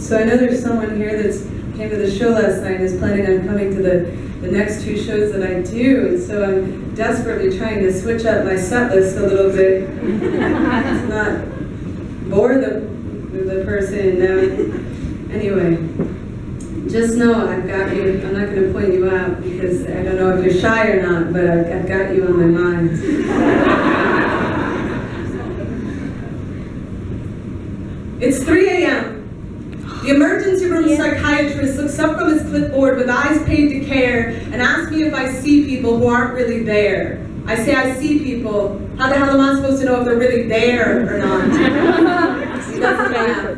So I know there's someone here that's came to the show last night and is planning on coming to the next two shows that I do, and so I'm desperately trying to switch up my set list a little bit to not bore the person. Anyway, just know I've got you. I'm not going to point you out because I don't know if you're shy or not, but I've got you on my mind. It's 3 a.m. The emergency room psychiatrist looks up from his clipboard with eyes paid to care and asks me if I see people who aren't really there. I say I see people. How the hell am I supposed to know if they're really there or not? He doesn't laugh.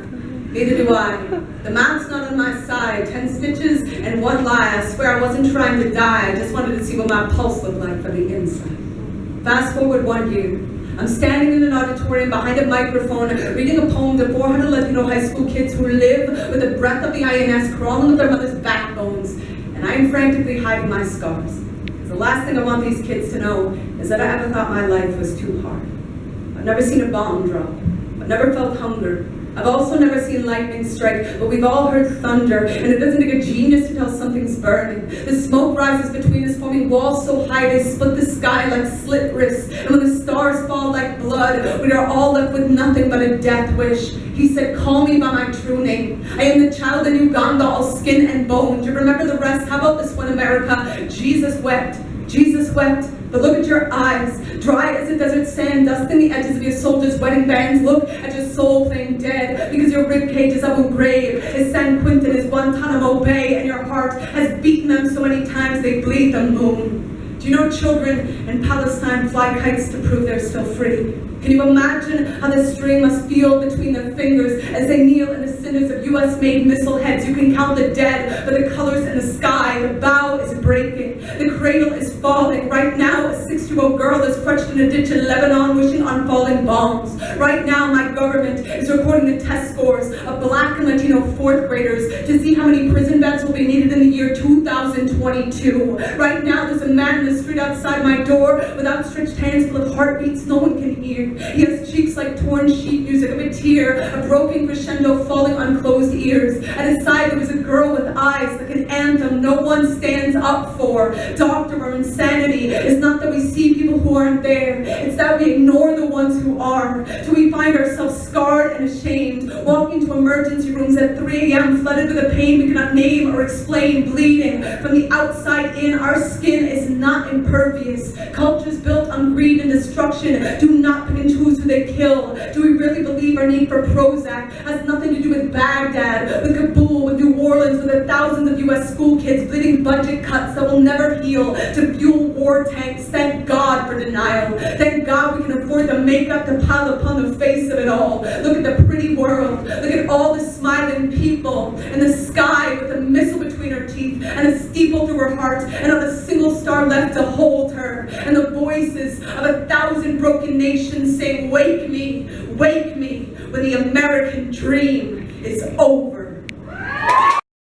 Neither do I. The math's not on my side. 10 stitches and one lie. I swear I wasn't trying to die. I just wanted to see what my pulse looked like from the inside. Fast forward 1 year. I'm standing in an auditorium behind a microphone reading a poem to 400 Latino high school kids who live with the breath of the INS crawling with their mother's backbones, and I am frantically hiding my scars. Because the last thing I want these kids to know is that I ever thought my life was too hard. I've never seen a bomb drop. I've never felt hunger. I've also never seen lightning strike, but we've all heard thunder, and it doesn't take a genius to tell something's burning. The smoke rises between us, forming walls so high they split the sky like slit wrists, and when the stars fall like blood, we are all left with nothing but a death wish. He said, call me by my true name. I am the child in Uganda, all skin and bone. Do you remember the rest? How about this one, America? Jesus wept. Jesus wept. But look at your eyes, dry as a desert sand, dusting the edges of your soldiers' wedding bands. Look at your soul playing dead, because your ribcage is Abu Ghraib, is San Quentin, is Guantanamo Bay, and your heart has beaten them so many times they bleed the moon. Do you know children in Palestine fly kites to prove they're still free? Can you imagine how the string must feel between their fingers as they kneel in the cinders of US-made missile heads? You can count the dead by the colors in the sky. The bow is breaking. The cradle is falling. Right now, a 6-year-old girl is crushed in a ditch in Lebanon wishing on falling bombs. Right now, my government is recording the test scores of Black and Latino 4th graders to see how many prison beds will be needed in the year 2022. Right now, there's a man in the street outside my door with outstretched hands full of heartbeats no one can hear. He has cheeks like torn sheet music of a tear, a broken crescendo falling on closed ears. At his side there was a girl with eyes like an anthem no one stands up for. Doctor, our insanity is not that we see people who aren't there, it's that we ignore the ones who are, till we find ourselves scarred and ashamed, walking to emergency rooms at 3 a.m. flooded with a pain we cannot name or explain, bleeding from the outside in. Our skin is not impervious. Cultures built on greed and destruction do not pick and choose who they kill. Do we really believe our need for Prozac has nothing to do with Baghdad, with Kabul, with New Orleans, with the thousands of US school kids bleeding budget cuts that will never heal, to fuel war tanks? Thank God for denial. Thank God we can afford the makeup to pile upon the face of it all. Look at the pretty world. Look at all the smiling people, and the sky with a missile between her teeth, and a steeple through her heart, and not a single star left to hold her, and the voices of 1,000 broken nations saying, wake me, when the American dream is over.